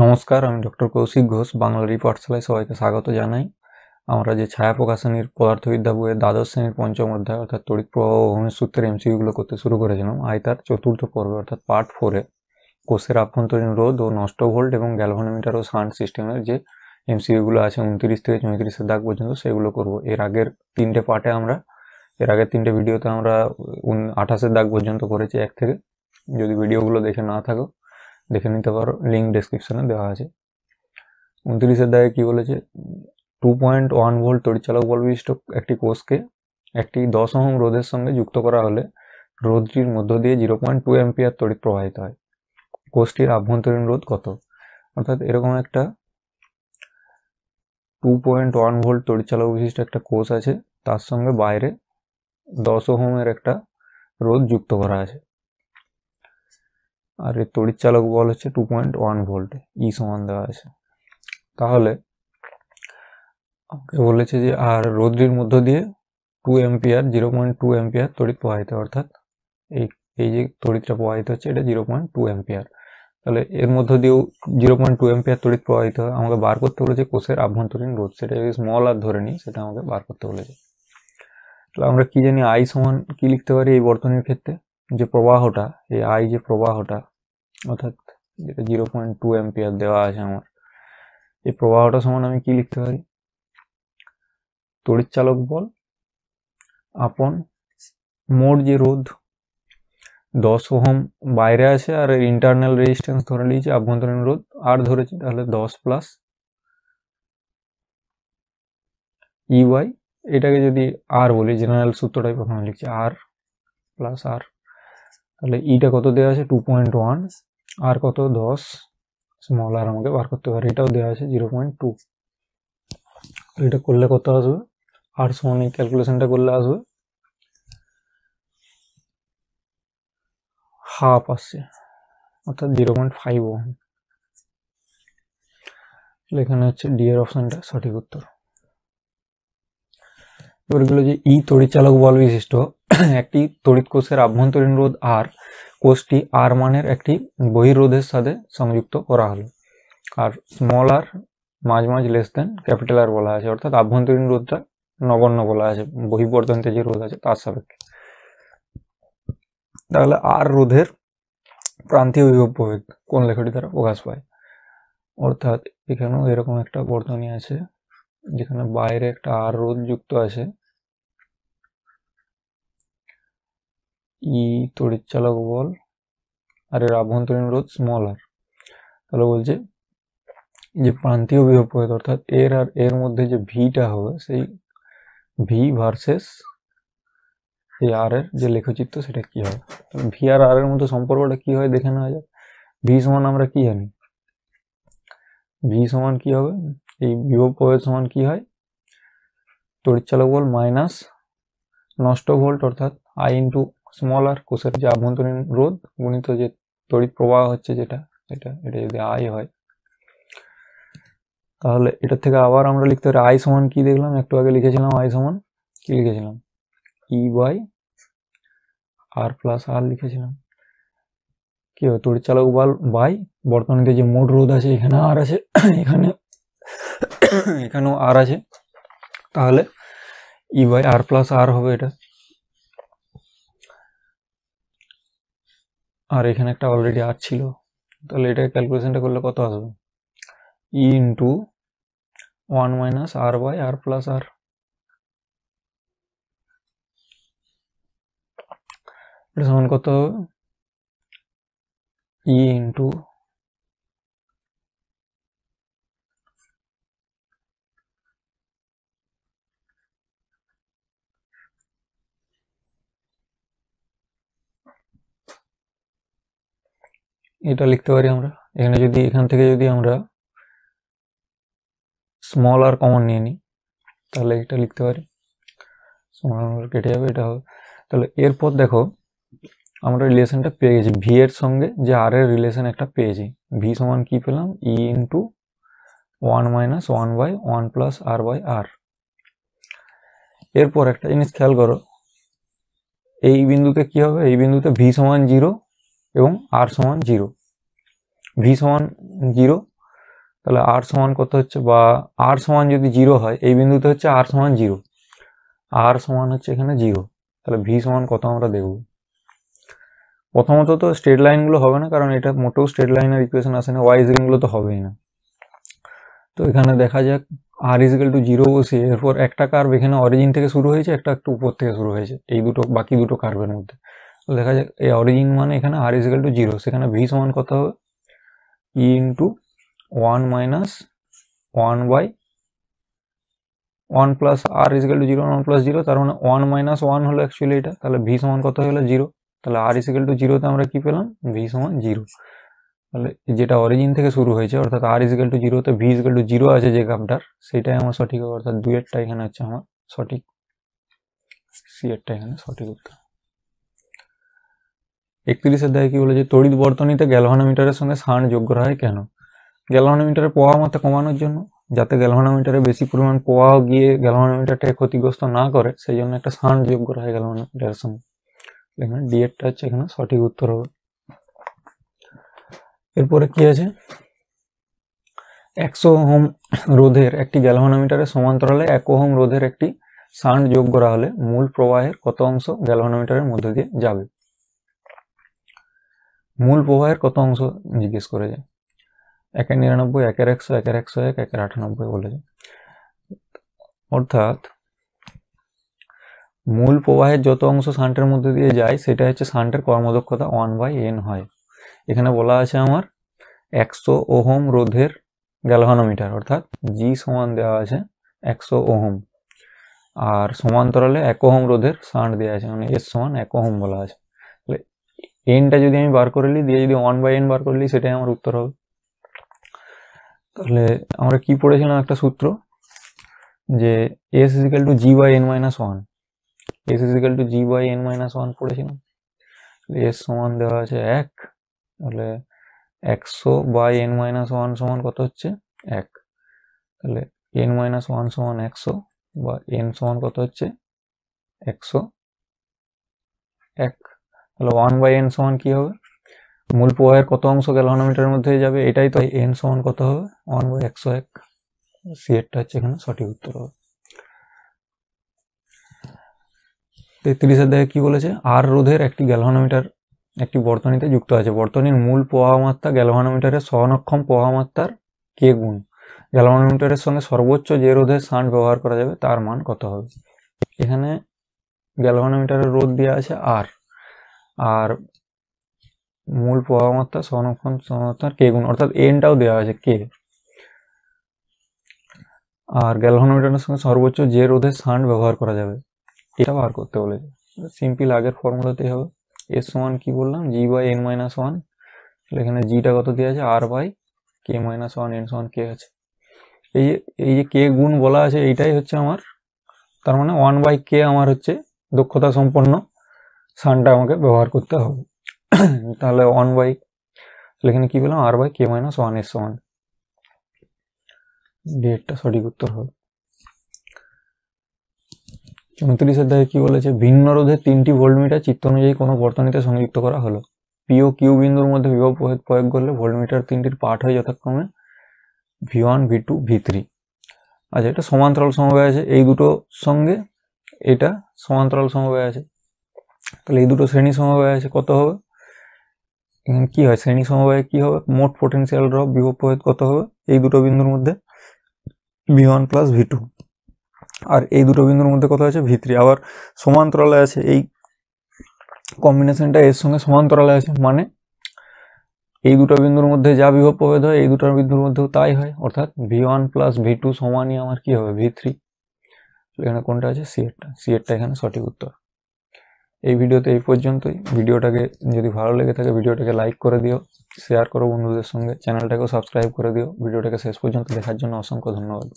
নমস্কার, আমি ডক্টর কৌশিক ঘোষ। বাংলার এই পাঠশালায় সবাইকে স্বাগত জানাই। আমরা যে ছায়া প্রকাশনীর পদার্থবিদ্যা বইয়ের দ্বাদশ শ্রেণীর পঞ্চম অধ্যায় অর্থাৎ তড়িৎ প্রবাহ ও ওহমের সূত্রের এমসিকিউগুলো করতে শুরু করেছিলাম। তার চতুর্থ পর্বে অর্থাৎ পার্ট 4-এ কোষের আভ্যন্তরীণ রোধ ও নষ্ট ভোল্ট এবং গ্যালভানোমিটার ও শান্ট সিস্টেমের যে এমসিকিউগুলো আছে 29 থেকে 34 দাগ পর্যন্ত সেগুলো করব। এর আগের তিনটে ভিডিওতে আমরা 28 দাগ পর্যন্ত করেছি 1 থেকে। যদি ভিডিওগুলো দেখে না থাকো দেখে নিতে পারো, লিঙ্ক ডেসক্রিপশনে দেওয়া আছে। 29 দাগে কি বলেছে, 2.1 ভোল্ট তড়িৎচালক বল বিশিষ্ট একটি কোষকে একটি 10 ওহম রোধের সঙ্গে যুক্ত করা হলে রোধটির মধ্য দিয়ে 0.2 অ্যাম্পিয়ার তড়িৎ প্রবাহিত হয়। কোষটির আভ্যন্তরীণ রোধ কত? অর্থাৎ এরকম একটা 2.1 ভোল্ট তড়িৎচালক বিশিষ্ট একটা কোষ আছে, তার সঙ্গে বাইরে 10 ওহমের একটা রোধ যুক্ত করা আছে, আর এর তড়িৎচালক বল হচ্ছে 2.1 ভোল্ট, ই সমান দেওয়া আছে। তাহলে আমাকে বলেছে যে আর রোধটির মধ্য দিয়ে 0.2 অ্যাম্পিয়ার তড়িৎ প্রবাহিত, অর্থাৎ এই যে তড়িৎটা প্রবাহিত হচ্ছে এটা 0.2 অ্যাম্পিয়ার। তাহলে এর মধ্য দিয়েও 0.2 অ্যাম্পিয়ার তড়িৎ প্রবাহিত হয়। আমাকে বার করতে বলেছে কোষের আভ্যন্তরীণ রোধ, সেটা যদি স্মল আর ধরে নিই সেটা আমাকে বার করতে বলেছে। তাহলে আমরা কি জানি, আই সমান কি লিখতে পারি এই বর্তনীর ক্ষেত্রে, যে প্রবাহটা, এই আই যে প্রবাহটা অর্থাৎ যেটা 0.2 অ্যাম্পিয়ার দেওয়া আছে আমার, এই প্রবাহটা সমান আমি কি লিখতে পারি, তড়িৎচালক বল আপন মোট যে রোধ 10 ওহম বাইরে আছে আর ইন্টারনাল রেজিস্ট্যান্স ধরে নিয়েছি, আভ্যন্তরীণ রোধ আর ধরেছি, তাহলে 10 প্লাস ই ওয়াই, এটাকে যদি আর বলি, জেনারেল সূত্রটাই প্রথমে লিখছি, আর প্লাস আর। তাহলে ইটা কত দেওয়া আছে 2.1, আর কত 10, স্মল আর আমাকে বার করতে পারে, এটাও দেওয়া আছে 0.2। এটা করলে কত আসবে, আর সমান এই ক্যালকুলেশনটা করলে আসবে হাফ আসছে, অর্থাৎ 0.5 ওহম। এখানে হচ্ছে ডি এর অপশনটা সঠিক উত্তর। এবার গেল যে ই তড়িৎচালক বল বিশিষ্ট একটি তড়িৎ কোষের আভ্যন্তরীণ রোধ আর কোষটি আর মানের একটি বহিরোধের সাথে সংযুক্ত করা হলো, আর স্মল আর মাঝ লেস দেন ক্যাপিটাল আর বলা আছে, অর্থাৎ আভ্যন্তরীণ রোধটা নগণ্য বলা আছে বহির্বর্ধনতে যে রোধ আছে তার সাপেক্ষে। তাহলে আর রোধের প্রান্তীয় বিভব প্রভেদ কোন লেখাটি দ্বারা প্রকাশ পায়? অর্থাৎ এখানেও এরকম একটা বর্তনী আছে যেখানে বাইরে একটা আর রোধ যুক্ত আছে, ই তড়িৎচালক বল আর এর আভ্যন্তরীণ রোধ স্মল আর। তাহলে বলছে যে প্রান্তীয় বিভব প্রভেদ অর্থাৎ এর আর এর মধ্যে যে ভিটা হবে, সেই ভি ভার্সেস এই আর এর যে লেখচিত্র সেটা কি হয়। ভি আর আর এর মধ্যে সম্পর্কটা কি হয় দেখে নেওয়া যাক। ভি সমান আমরা কি জানি, ভি সমান কি হবে, এই বিভব প্রভেদ সমান কি হয়, তড়িৎচালক বল মাইনাস নষ্ট ভোল্ট অর্থাৎ আই ইন্টু স্মল আর, কোষের যে আভ্যন্তরীণ রোধ গুণিত যে তড়িৎ প্রবাহ হচ্ছে যেটা, এটা যদি আই হয়, তাহলে এটার থেকে আবার আমরা লিখতে পারি আই সমান কি দেখলাম একটু আগে লিখেছিলাম, আই সমান কি লিখেছিলাম, ই বাই আর প্লাস আর লিখেছিলাম। কি হবে, তড়িৎচালক বল বাই বর্তনীতে যে মোট রোধ আছে, এখানে আর আছে, এখানেও আর আছে, তাহলে ই বাই আর প্লাস আর হবে এটা। আর এখানে একটা অলরেডি আর ছিল, তাহলে এটা ক্যালকুলেশনটা করলে কত আসবে, E into 1 minus r by r plus r. এটা সমান কত হবে, ই ইন্টু এটা লিখতে পারি আমরা, এখানে যদি এখান থেকে যদি আমরা স্মল আর কমন নিয়ে নিই তাহলে এটা লিখতে পারি, স্মল আর কেটে যাবে, এটা হবে। তাহলে এরপর দেখো আমরা রিলেশনটা পেয়ে গেছি, ভি এর সঙ্গে যে আর এর রিলেশন একটা পেয়েছি, ভি সমান কি পেলাম, E into 1 minus 1 by 1 plus r by r. এরপর একটা জিনিস খেয়াল করো, এই বিন্দুতে কি হবে, এই বিন্দুতে ভি সমান 0 এবং আর সমান 0, ভি সমান 0 তাহলে আর সমান কত হচ্ছে, বা আর সমান যদি 0 হয় এই বিন্দুতে হচ্ছে আর সমান 0, আর সমান হচ্ছে এখানে 0, তাহলে ভি সমান কত আমরা দেখব। প্রথমত তো স্ট্রেট লাইনগুলো হবে না, কারণ এটা মোটেও স্ট্রেট লাইনের ইকুয়েশন আসে না, ওয়াই ইজগুলো তো হবেই না। তো এখানে দেখা যাক আর ইজিক্যাল টু 0 বসিয়ে, এরপর একটা কার্ভ এখানে অরিজিন থেকে শুরু হয়েছে, একটা একটু উপর থেকে শুরু হয়েছে, এই দুটো বাকি দুটো কার্ভের মধ্যে। তো দেখা যাক এই অরিজিন মানে এখানে আর ইজিক্যাল টু 0, সেখানে ভি সমান কত হবে, E into 1 minus 1 by 1 plus r is equal to 0, 1 plus 0, তার মানে 1 মাইনাস 1 হলো অ্যাকচুয়ালি এটা, তাহলে ভি সমান কত হলো 0, তাহলে আর ইজিক্যাল টু 0 তে আমরা কি পেলাম, ভি সমান 0। তাহলে যেটা অরিজিন থেকে শুরু হয়েছে অর্থাৎ আর ইজিক্যাল টু 0 তে ভি ইজিক্যাল টু 0 আছে যে গ্রাফটার, সেটাই আমার সঠিক হবে, অর্থাৎ 2 এরটা এখানে হচ্ছে আমার সঠিক, সি এরটা এখানে সঠিক উত্তর। 31 দেয় কি বলেছে, তড়িৎ বর্তনীতে গ্যালভানোমিটারের সঙ্গে শান্ট যোগ করা হয় কেন? গ্যালভানোমিটারের প্রবাহ মাত্রা কমানোর জন্য, যাতে গ্যালভানোমিটারে বেশি পরিমাণ প্রবাহ গিয়ে গ্যালভানোমিটারটাকে ক্ষতিগ্রস্ত না করে, সেই জন্য একটা শান্ট যোগ করা হয় গ্যালভানোমিটারের সঙ্গে। এখানে ডি এরটা হচ্ছে এখানে সঠিক উত্তর হবে। এরপরে কি আছে, 100 ওহম রোধের একটি গ্যালভানোমিটারের সমান্তরালে 1 ওহম রোধের একটি শান্ট যোগ করা হলে মূল প্রবাহের কত অংশ গ্যালভানোমিটারের মধ্যে দিয়ে যাবে? মূল প্রবাহের কত অংশ জিজ্ঞেস করেছে, 1/99, 1/100, 1/101, 1/98 বলেছে। অর্থাৎ মূল প্রবাহের যত অংশ শান্টের মধ্যে দিয়ে যায় সেটা হচ্ছে শান্টের কর্মদক্ষতা 1/n হয়। এখানে বলা আছে আমার 100 ওহম রোধের গ্যালভানোমিটার, অর্থাৎ জি সমান দেওয়া আছে 100 ওহম, আর সমান্তরালে 1 ওহম রোধের শান্ট দেওয়া আছে, মানে এস সমান 1 ওহম বলা আছে। তাহলে এনটা যদি আমি বার করে নিই, দিয়ে যদি 1/n বার করে নিই, সেটাই আমার উত্তর হবে। তাহলে আমরা কি পড়েছিলাম একটা সূত্র, যে S is equal to G by N minus 1, S is equal to G by N minus 1 পড়েছিলাম। এস সমান দেওয়া আছে 1, তাহলে 100 বাই এন মাইনাস 1 সমান কত হচ্ছে 1, তাহলে এন মাইনাস 1 সমান 100, বা এন সমান কত হচ্ছে 101, তাহলে 1/n সমান কি হবে, মূল প্রবাহের কত অংশ গ্যালভানোমিটারের মধ্যে যাবে, এটাই তো, এন সমান কত হবে 1/101, সি এরটা হচ্ছে এখানে সঠিক উত্তর হবে। 33 দেখে কি বলেছে, আর রোধের একটি গ্যালভানোমিটার একটি বর্তনীতে যুক্ত আছে, বর্তনীর মূল প্রবাহ মাত্রা গ্যালভানোমিটারের সহনক্ষম প্রবাহ মাত্রার কে গুণ, গ্যালভানোমিটারের সঙ্গে সর্বোচ্চ যে রোধের শান্ট ব্যবহার করা যাবে তার মান কত হবে। এখানে গ্যালভানোমিটারের রোধ দেওয়া আছে আর মূল প্রবাহ মাত্রা সহনক্ষম মাত্রার কে গুণ, অর্থাৎ এনটাও দেওয়া আছে কে, আর গ্যালভানোমিটারের সঙ্গে সর্বোচ্চ যে রোধের শান্ট ব্যবহার করা যাবে এটা বার করতে বলেছে। সিম্পল আগের ফর্মুলাতেই হবে, এর সমান কি বললাম, জি বাই এন মাইনাস 1, এখানে জিটা কত দেওয়া আছে, আর বাই কে মাইনাস 1, এন সমান কে আছে, এই যে কে গুণ বলা আছে এইটাই হচ্ছে আমার, তার মানে 1/k আমার হচ্ছে দক্ষতা সম্পন্ন শান্টটা আমাকে ব্যবহার করতে হবে। তাহলে 1/, এখানে কি পেলাম, আর বাই কে মাইনাস 1 এর সমান, ডেটটা সঠিক উত্তর হবে। 34 দেখে কি বলেছে, ভিন্ন রোধের 3টি ভোল্টমিটার চিত্র অনুযায়ী কোনো বর্তনীতে সংযুক্ত করা হলো, পি ও কিউ বিন্দুর মধ্যে বিভব প্রয়োগ করলে ভোল্টমিটার 3টির পার্ট হয় যথাক্রমে V1, V2, V3। আচ্ছা, এটা সমান্তরাল সমবায় আছে, এই দুটো সঙ্গে এটা সমান্তরাল সমবায় আছে, তাহলে এই দুটো শ্রেণী সমবায় আছে, কত হবে, কি হয় শ্রেণী সমবায়ে কি হবে, মোট পোটেনশিয়াল ড্রপ বিভব প্রভেদ কত হবে এই দুটো বিন্দুর মধ্যে, V1 প্লাস V2, আর এই দুটো বিন্দুর মধ্যে কত আছে V3, আবার সমান্তরালে আছে, এই কম্বিনেশনটা এর সঙ্গে সমান্তরালে আছে, মানে এই দুটো বিন্দুর মধ্যে যা বিভব প্রভেদ হয় এই দুটো বিন্দুর মধ্যেও তাই হয়, অর্থাৎ V1 প্লাস V2 সমানই আমার কি হবে V3। এখানে কোনটা আছে, সি এরটা এখানে সঠিক উত্তর। এই ভিডিওতে এই পর্যন্তই। ভিডিওটাকে যদি ভালো লেগে থাকে ভিডিওটাকে লাইক করে দিও, শেয়ার করো বন্ধুদের সঙ্গে, চ্যানেলটাকেও সাবস্ক্রাইব করে দিও। ভিডিওটাকে শেষ পর্যন্ত দেখার জন্য অসংখ্য ধন্যবাদ।